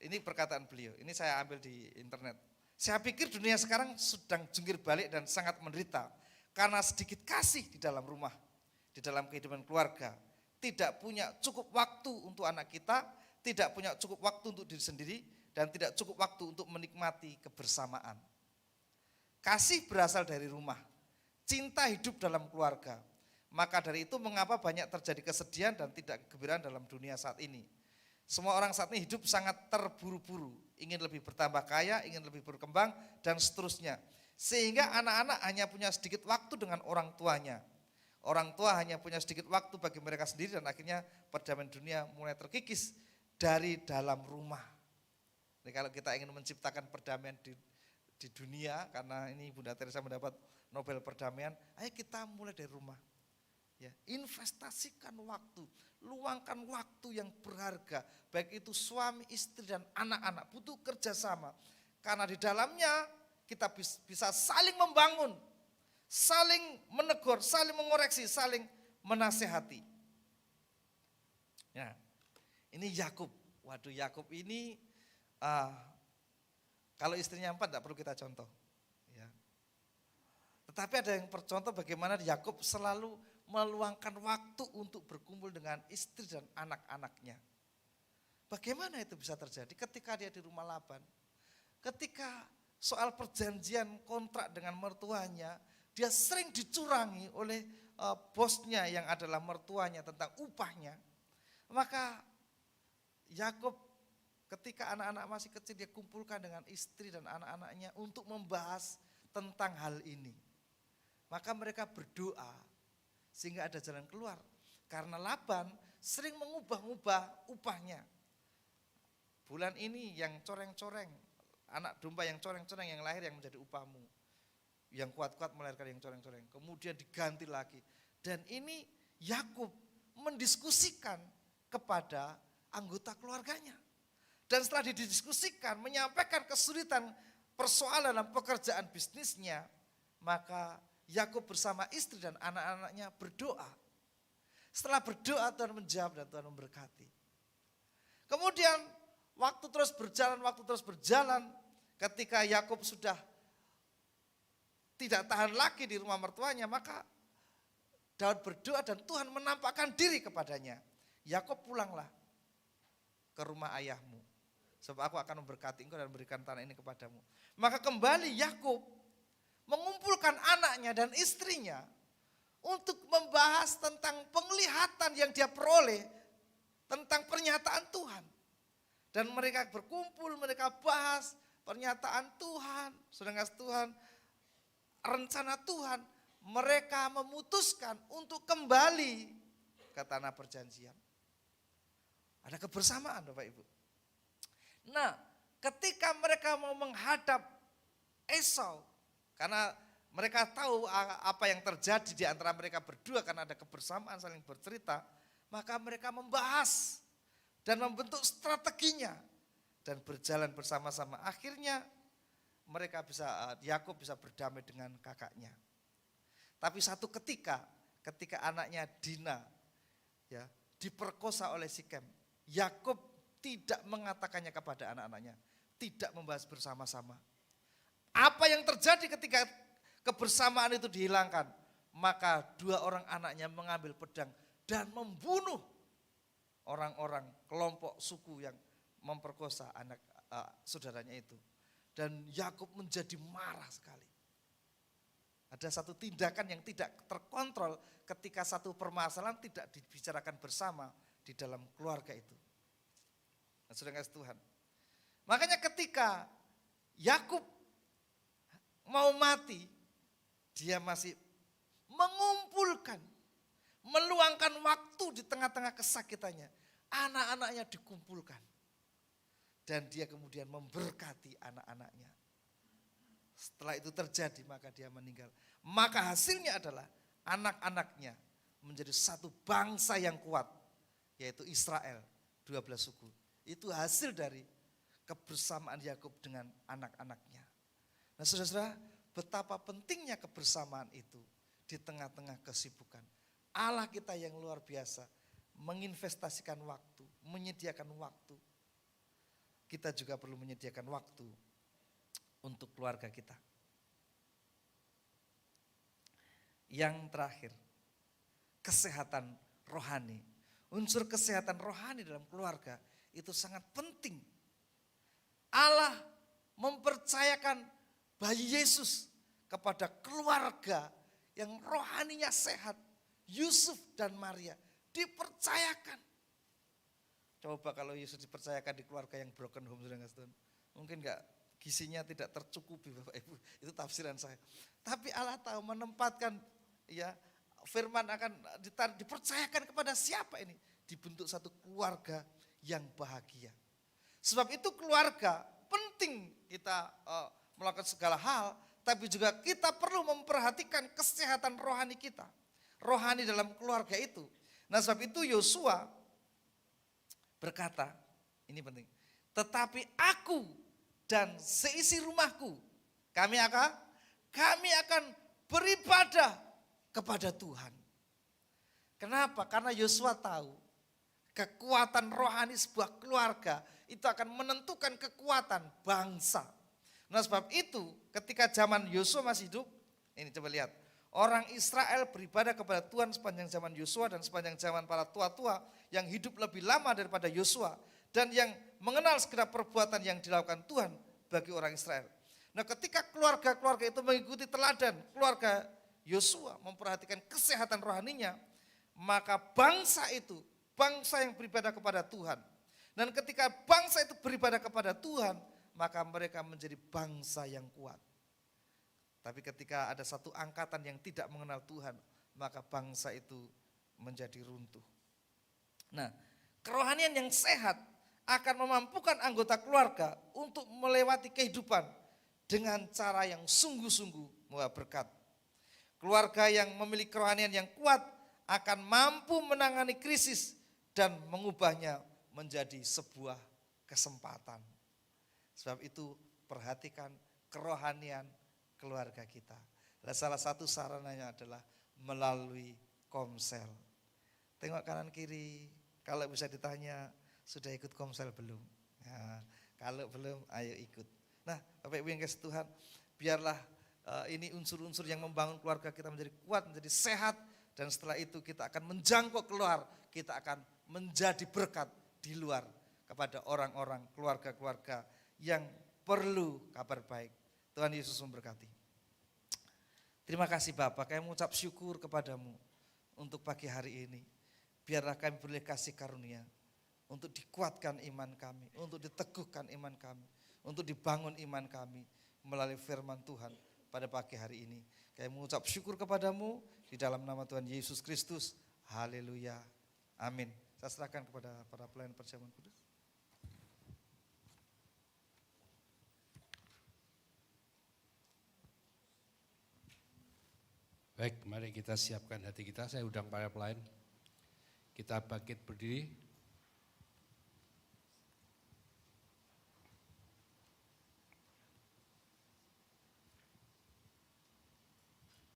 Ini perkataan beliau, ini saya ambil di internet. Saya pikir dunia sekarang sedang jungkir balik dan sangat menderita karena sedikit kasih di dalam rumah, di dalam kehidupan keluarga. Tidak punya cukup waktu untuk anak kita, tidak punya cukup waktu untuk diri sendiri, dan tidak cukup waktu untuk menikmati kebersamaan. Kasih berasal dari rumah, cinta hidup dalam keluarga. Maka dari itu mengapa banyak terjadi kesedihan dan tidak kegembiraan dalam dunia saat ini. Semua orang saat ini hidup sangat terburu-buru, ingin lebih bertambah kaya, ingin lebih berkembang, dan seterusnya. Sehingga anak-anak hanya punya sedikit waktu dengan orang tuanya. Orang tua hanya punya sedikit waktu bagi mereka sendiri dan akhirnya perdamaian dunia mulai terkikis dari dalam rumah. Jadi kalau kita ingin menciptakan perdamaian di dunia, karena ini Bunda Teresa mendapat Nobel Perdamaian, ayo kita mulai dari rumah. Ya, investasikan waktu, luangkan waktu yang berharga, baik itu suami, istri, dan anak-anak, butuh kerjasama. Karena di dalamnya kita bisa saling membangun, saling menegur, saling mengoreksi, saling menasehati. Ya, ini Yakub. Waduh, Yakub ini kalau istrinya 4 tidak perlu kita contoh. Ya. Tetapi ada yang percontoh bagaimana Yakub selalu meluangkan waktu untuk berkumpul dengan istri dan anak-anaknya. Bagaimana itu bisa terjadi ketika dia di rumah Laban? Ketika soal perjanjian kontrak dengan mertuanya, dia sering dicurangi oleh bosnya yang adalah mertuanya tentang upahnya. Maka Yakub ketika anak-anak masih kecil dia kumpulkan dengan istri dan anak-anaknya untuk membahas tentang hal ini. Maka mereka berdoa sehingga ada jalan keluar. Karena Laban sering mengubah-ubah upahnya. Bulan ini yang coreng-coreng, anak domba yang coreng-coreng yang lahir yang menjadi upahmu. Yang kuat-kuat melahirkan yang coreng-coreng. Kemudian diganti lagi. Dan ini Yakub mendiskusikan kepada anggota keluarganya. Dan setelah didiskusikan, menyampaikan kesulitan persoalan dalam pekerjaan bisnisnya, maka Yakub bersama istri dan anak-anaknya berdoa. Setelah berdoa Tuhan menjawab dan Tuhan memberkati. Kemudian waktu terus berjalan. Ketika Yakub sudah tidak tahan lagi di rumah mertuanya, maka Daud berdoa dan Tuhan menampakkan diri kepadanya. Yakub pulanglah ke rumah ayahmu. sebab aku akan memberkati engkau dan memberikan tanah ini kepadamu. Maka kembali Yakub mengumpulkan anaknya dan istrinya untuk membahas tentang penglihatan yang dia peroleh tentang pernyataan Tuhan. Dan mereka berkumpul, mereka bahas pernyataan Tuhan, saudara Tuhan, rencana Tuhan. Mereka memutuskan untuk kembali ke tanah perjanjian. Ada kebersamaan Bapak Ibu. Nah, ketika mereka mau menghadap Esau, karena mereka tahu apa yang terjadi di antara mereka berdua karena ada kebersamaan saling bercerita, maka mereka membahas dan membentuk strateginya dan berjalan bersama-sama. Akhirnya Yakub bisa berdamai dengan kakaknya. Tapi satu ketika anaknya Dina ya diperkosa oleh Sikem, Yakub tidak mengatakannya kepada anak-anaknya, tidak membahas bersama-sama. Apa yang terjadi ketika kebersamaan itu dihilangkan? Maka dua orang anaknya mengambil pedang dan membunuh orang-orang kelompok suku yang memperkosa anak saudaranya itu. Dan Yakub menjadi marah sekali. Ada satu tindakan yang tidak terkontrol ketika satu permasalahan tidak dibicarakan bersama di dalam keluarga itu. Nah, saudara Tuhan. Makanya ketika Yakub mau mati, dia masih mengumpulkan, meluangkan waktu di tengah-tengah kesakitannya. Anak-anaknya dikumpulkan. Dan dia kemudian memberkati anak-anaknya. Setelah itu terjadi maka dia meninggal. Maka hasilnya adalah anak-anaknya menjadi satu bangsa yang kuat. Yaitu Israel, 12 suku. Itu hasil dari kebersamaan Yakub dengan anak-anaknya. Nah saudara-saudara, betapa pentingnya kebersamaan itu di tengah-tengah kesibukan. Allah kita yang luar biasa menginvestasikan waktu, menyediakan waktu. Kita juga perlu menyediakan waktu untuk keluarga kita. Yang terakhir, kesehatan rohani. Unsur kesehatan rohani dalam keluarga itu sangat penting. Allah mempercayakan bayi Yesus kepada keluarga yang rohaninya sehat. Yusuf dan Maria dipercayakan. Coba kalau Yesus dipercayakan di keluarga yang broken home, mungkin enggak, gizinya tidak tercukupi Bapak Ibu. Itu tafsiran saya. Tapi Allah tahu menempatkan ya firman akan dipercayakan kepada siapa ini? Dibentuk satu keluarga yang bahagia. Sebab itu keluarga penting kita melakukan segala hal, tapi juga kita perlu memperhatikan kesehatan rohani kita. Rohani dalam keluarga itu. Nah sebab itu Yosua berkata, ini penting, tetapi aku dan seisi rumahku, kami akan beribadah kepada Tuhan. Kenapa? Karena Yosua tahu kekuatan rohani sebuah keluarga itu akan menentukan kekuatan bangsa. Nah sebab itu ketika zaman Yosua masih hidup, ini coba lihat, orang Israel beribadah kepada Tuhan sepanjang zaman Yosua dan sepanjang zaman para tua-tua yang hidup lebih lama daripada Yosua dan yang mengenal segala perbuatan yang dilakukan Tuhan bagi orang Israel. Nah ketika keluarga-keluarga itu mengikuti teladan keluarga Yosua, memperhatikan kesehatan rohaninya, maka bangsa itu, bangsa yang beribadah kepada Tuhan. Dan ketika bangsa itu beribadah kepada Tuhan, maka mereka menjadi bangsa yang kuat. Tapi ketika ada satu angkatan yang tidak mengenal Tuhan, maka bangsa itu menjadi runtuh. Nah, kerohanian yang sehat akan memampukan anggota keluarga untuk melewati kehidupan dengan cara yang sungguh-sungguh membawa berkat. Keluarga yang memiliki kerohanian yang kuat akan mampu menangani krisis dan mengubahnya menjadi sebuah kesempatan. Sebab itu perhatikan kerohanian keluarga kita. Dan salah satu sarananya adalah melalui komsel. Tengok kanan kiri, kalau bisa ditanya sudah ikut komsel belum? Nah, kalau belum ayo ikut. Nah Bapak Ibu yang kasih Tuhan, biarlah ini unsur-unsur yang membangun keluarga kita menjadi kuat, menjadi sehat. Dan setelah itu kita akan menjangkau keluar, kita akan menjadi berkat di luar kepada orang-orang, keluarga-keluarga yang perlu kabar baik. Tuhan Yesus memberkati. Terima kasih Bapak, kami mengucap syukur kepadamu untuk pagi hari ini. Biarlah kami boleh kasih karunia untuk dikuatkan iman kami, untuk diteguhkan iman kami, untuk dibangun iman kami melalui firman Tuhan pada pagi hari ini. Kami mengucap syukur kepadamu di dalam nama Tuhan Yesus Kristus. Haleluya. Amin. Saya serahkan kepada para pelayan perjamuan kudus. Baik, mari kita siapkan hati kita. Saya undang para pelayan. Kita bangkit berdiri.